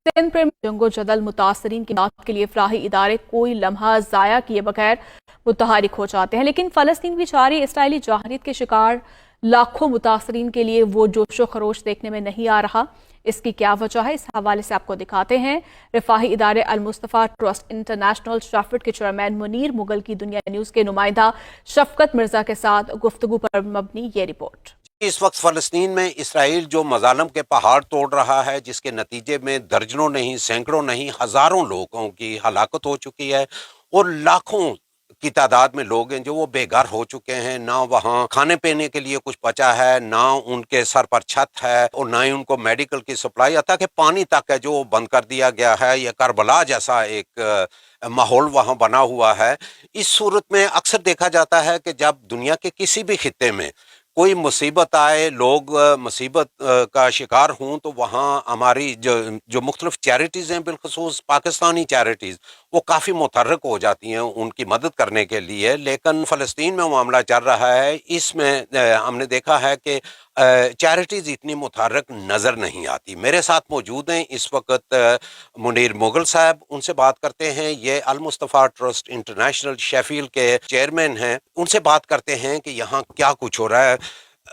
सिंध में जंगो जदल मुतासरीन की मदद के लिए फलाही इदारे कोई लम्हा ज़ाया किए बगैर मुतहरिक हो जाते हैं, लेकिन फ़लस्तीन की जारी इसराइली जाहरीत के शिकार लाखों मुतासरीन के लिए वो जोशो खरोश देखने में नहीं आ रहा। इसकी क्या वजह है, इस हवाले से आपको दिखाते हैं। रिफाही इदारे अल मुस्तफ़ा ट्रस्ट इंटरनेशनल शाफिट के चेयरमैन मुनीर मुगल की दुनिया न्यूज़ के नुमाइंदा शफकत मिर्जा के साथ गुफ्तगू पर मबनी ये रिपोर्ट। इस वक्त फ़लस्तीन में इसराइल जो मज़ालम के पहाड़ तोड़ रहा है, जिसके नतीजे में दर्जनों नहीं, सैकड़ों नहीं, हज़ारों लोगों की हलाकत हो चुकी है और लाखों की तादाद में लोग हैं जो वो बेघर हो चुके हैं। ना वहाँ खाने पीने के लिए कुछ बचा है, ना उनके सर पर छत है और ना ही उनको मेडिकल की सप्लाई, अतः कि पानी तक है जो बंद कर दिया गया है। यह करबला जैसा एक माहौल वहाँ बना हुआ है। इस सूरत में अक्सर देखा जाता है कि जब दुनिया के किसी भी खित्ते में कोई मुसीबत आए, लोग मुसीबत का शिकार हों, तो वहाँ हमारी जो मुख्तलिफ चैरिटीज़ हैं, बिलखसूस पाकिस्तानी चैरिटीज़, वो काफ़ी मुतहर्रिक हो जाती हैं उनकी मदद करने के लिए। लेकिन फ़लस्तीन में मामला चल रहा है, इसमें हमने देखा है कि चैरिटीज़ इतनी मुतहर्रिक नज़र नहीं आती। मेरे साथ मौजूद हैं इस वक्त मुनीर मुगल साहब, उनसे बात करते हैं। ये अल मुस्तफ़ा ट्रस्ट इंटरनेशनल शेफील्ड के चेयरमैन हैं, उनसे बात करते हैं कि यहाँ क्या कुछ हो रहा है।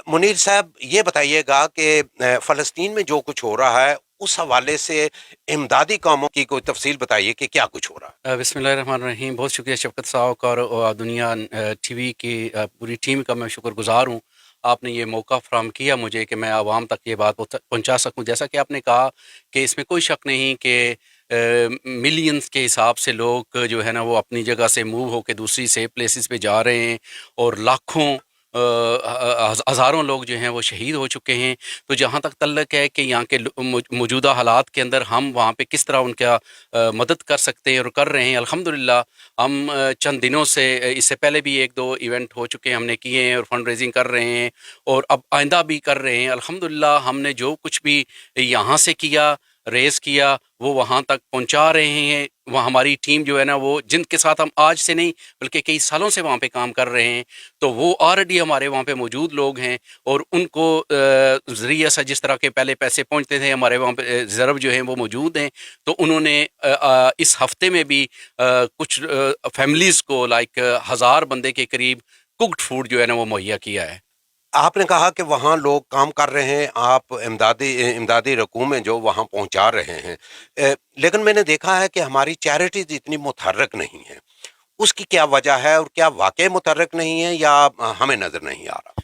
मुनीर साहब, ये बताइएगा कि फ़लस्तीन में जो कुछ हो रहा है, उस हवाले से इमदादी कामों की कोई तफसील बताइए कि क्या कुछ हो रहा है। बिस्मिल्लाहिर्रहमानिर्रहीम। बहुत शुक्रिया शफ़क़त साहब का और दुनिया टीवी की पूरी टीम का मैं शुक्रगुज़ार हूँ। आपने ये मौका फ़राहम किया मुझे कि मैं आवाम तक ये बात पहुँचा सकूँ। जैसा कि आपने कहा कि इसमें कोई शक नहीं कि मिलियंस के हिसाब से लोग जो है ना वो अपनी जगह से मूव होकर दूसरी सेफ प्लेसेस पे जा रहे हैं और लाखों हज़ारों लोग जो हैं वो शहीद हो चुके हैं। तो जहाँ तक तल्लक है कि यहाँ के मौजूदा हालात के अंदर हम वहाँ पे किस तरह उनका मदद कर सकते हैं और कर रहे हैं। अल्हम्दुलिल्लाह हम चंद दिनों से इससे पहले भी एक दो इवेंट हो चुके हैं, हमने किए हैं और फंड रेजिंग कर रहे हैं और अब आइंदा भी कर रहे हैं। अल्हम्दुलिल्लाह हमने जो कुछ भी यहाँ से किया, रेस किया, वो वहाँ तक पहुँचा रहे हैं। वहाँ हमारी टीम जो है ना वो जिनके साथ हम आज से नहीं बल्कि कई सालों से वहाँ पे काम कर रहे हैं, तो वो ऑलरेडी हमारे वहाँ पे मौजूद लोग हैं और उनको ज़रिया से जिस तरह के पहले पैसे पहुँचते थे, हमारे वहाँ पे रिज़र्व जो हैं वो मौजूद हैं। तो उन्होंने इस हफ्ते में भी कुछ फैमिलीज़ को लाइक 1000 बंदे के करीब कुक्ड फूड जो है ना वो मुहैया किया है। आपने कहा कि वहाँ लोग काम कर रहे हैं, आप इमदादी रकूमें जो वहाँ पहुँचा रहे हैं, लेकिन मैंने देखा है कि हमारी चैरिटीज़ इतनी मुतहर्रिक नहीं है। उसकी क्या वजह है और क्या वाक़ई मुतहर्रिक नहीं है या हमें नज़र नहीं आ रहा?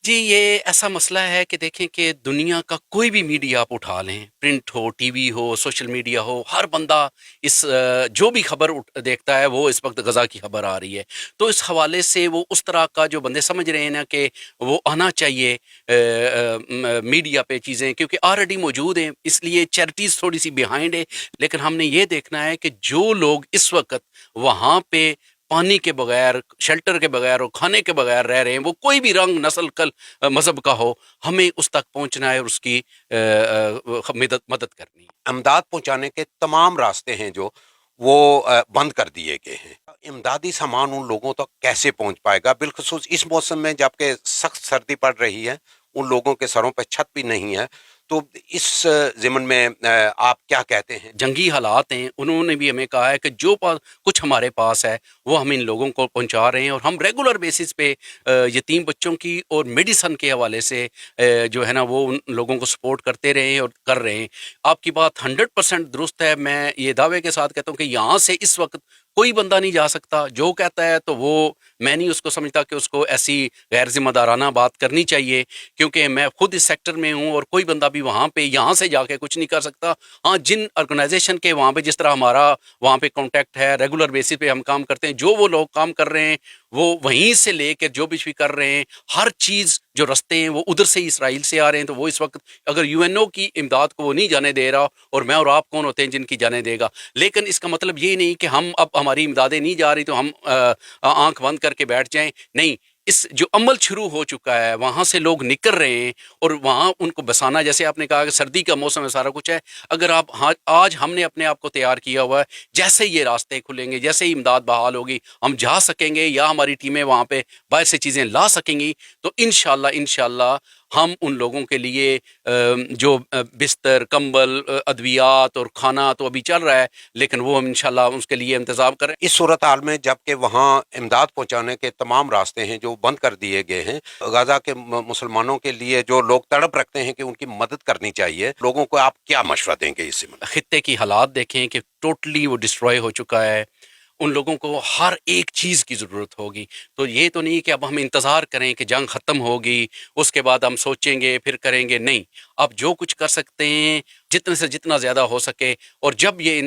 जी, ये ऐसा मसला है कि देखें कि दुनिया का कोई भी मीडिया आप उठा लें, प्रिंट हो, टीवी हो, सोशल मीडिया हो, हर बंदा इस जो भी खबर देखता है वो इस वक्त गज़ा की खबर आ रही है। तो इस हवाले से वो उस तरह का जो बंदे समझ रहे हैं ना कि वो आना चाहिए मीडिया पे चीज़ें, क्योंकि ऑलरेडी मौजूद हैं, इसलिए चैरिटीज़ थोड़ी सी बिहाइंड है। लेकिन हमने ये देखना है कि जो लोग इस वक्त वहाँ पे पानी के बगैर, शेल्टर के बगैर और खाने के बगैर रह रहे हैं, वो कोई भी रंग, नस्ल, मज़हब का हो, हमें उस तक पहुँचना है और उसकी मदद करनी है। इमदाद पहुँचाने के तमाम रास्ते हैं जो वो बंद कर दिए गए हैं। इमदादी सामान उन लोगों तक कैसे पहुँच पाएगा, बिलखुसूस इस मौसम में जबकि सख्त सर्दी पड़ रही है, उन लोगों के सरों पे छत भी नहीं है। तो इस ज़िमन में आप क्या कहते हैं? जंगी हालात हैं, उन्होंने भी हमें कहा है कि जो कुछ हमारे पास है वो हम इन लोगों को पहुंचा रहे हैं और हम रेगुलर बेसिस पे यतीम बच्चों की और मेडिसन के हवाले से जो है ना वो उन लोगों को सपोर्ट करते रहे हैं और कर रहे हैं। आपकी बात 100% दुरुस्त है। मैं ये दावे के साथ कहता हूँ कि यहाँ से इस वक्त कोई बंदा नहीं जा सकता। जो कहता है तो वो, मैं नहीं उसको समझता कि उसको ऐसी गैर जिम्मेदाराना बात करनी चाहिए, क्योंकि मैं खुद इस सेक्टर में हूँ और कोई बंदा भी वहाँ पे यहाँ से जाके कुछ नहीं कर सकता। हाँ, जिन ऑर्गेनाइजेशन के वहाँ पे जिस तरह हमारा वहाँ पे कांटेक्ट है, रेगुलर बेसिस पे हम काम करते हैं, जो वो लोग काम कर रहे हैं वो वहीं से लेकर जो भी कर रहे हैं, हर चीज़ जो रास्ते हैं वो उधर से ही इसराइल से आ रहे हैं। तो वो इस वक्त अगर यूएनओ की इमदाद को वो नहीं जाने दे रहा, और मैं और आप कौन होते हैं जिनकी जाने देगा। लेकिन इसका मतलब ये नहीं कि हम अब हमारी इमदादें नहीं जा रही तो हम आंख बंद करके बैठ जाएं। नहीं, इस जो अमल शुरू हो चुका है वहाँ से लोग निकल रहे हैं और वहाँ उनको बसाना, जैसे आपने कहा कि सर्दी का मौसम है, सारा कुछ है। अगर आप, हाँ, आज हमने अपने आप को तैयार किया हुआ है, जैसे ही ये रास्ते खुलेंगे, जैसे ही इमदाद बहाल होगी, हम जा सकेंगे या हमारी टीमें वहाँ पे बाहर से चीज़ें ला सकेंगी, तो इंशाल्लाह ہم ان لوگوں کے لیے جو بستر، کمبل، ادویات اور کھانا تو ابھی چل رہا ہے، لیکن وہ ہم انشاءاللہ اس کے لیے انتظام کریں۔ اس صورتحال میں جبکہ وہاں امداد پہنچانے کے تمام راستے ہیں جو بند کر دیے گئے ہیں، غزہ کے مسلمانوں کے لیے جو لوگ تڑپ رکھتے ہیں کہ ان کی مدد کرنی چاہیے، لوگوں کو آپ کیا مشورہ دیں گے اس سے؟ خطے کی حالات دیکھیں کہ ٹوٹلی وہ ڈسٹروائے ہو چکا ہے، ان لوگوں کو ہر ایک چیز کی ضرورت ہوگی۔ تو یہ تو نہیں کہ اب ہم انتظار کریں کہ جنگ ختم ہوگی اس کے بعد ہم سوچیں گے پھر کریں گے، نہیں، اب جو کچھ کر سکتے ہیں جتنے سے جتنا زیادہ ہو سکے، اور جب یہ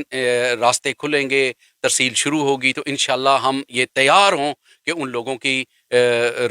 راستے کھلیں گے، ترسیل شروع ہوگی، تو انشاءاللہ ہم یہ تیار ہوں کہ ان لوگوں کی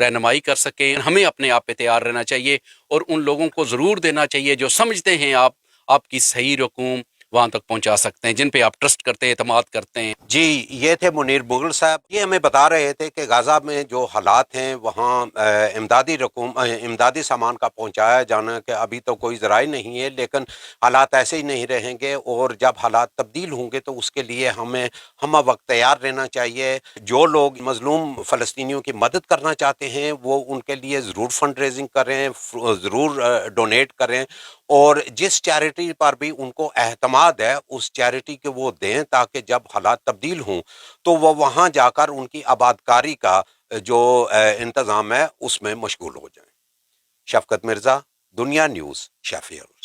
رہنمائی کر سکیں۔ ہمیں اپنے آپ پہ تیار رہنا چاہیے اور ان لوگوں کو ضرور دینا چاہیے جو سمجھتے ہیں آپ کی صحیح رقوم وہاں تک پہنچا سکتے ہیں، جن پہ آپ ٹرسٹ کرتے ہیں، اعتماد کرتے ہیں۔ جی، یہ تھے منیر مغل صاحب، یہ ہمیں بتا رہے تھے کہ غزہ میں جو حالات ہیں وہاں امدادی سامان کا پہنچایا جانا کہ ابھی تو کوئی ذرائع نہیں ہے، لیکن حالات ایسے ہی نہیں رہیں گے، اور جب حالات تبدیل ہوں گے تو اس کے لیے ہمیں ہم وقت تیار رہنا چاہیے۔ جو لوگ مظلوم فلسطینیوں کی مدد کرنا چاہتے ہیں وہ ان کے لیے ضرور فنڈ ریزنگ کریں، ضرور ڈونیٹ کریں، اور جس چیریٹی پر بھی ان کو اعتماد ہے اس چیریٹی کے وہ دیں، تاکہ جب حالات تبدیل ہوں تو وہ وہاں جا کر ان کی آبادکاری کا جو انتظام ہے اس میں مشغول ہو جائیں۔ شفقت مرزا، دنیا نیوز، شیفیلڈ۔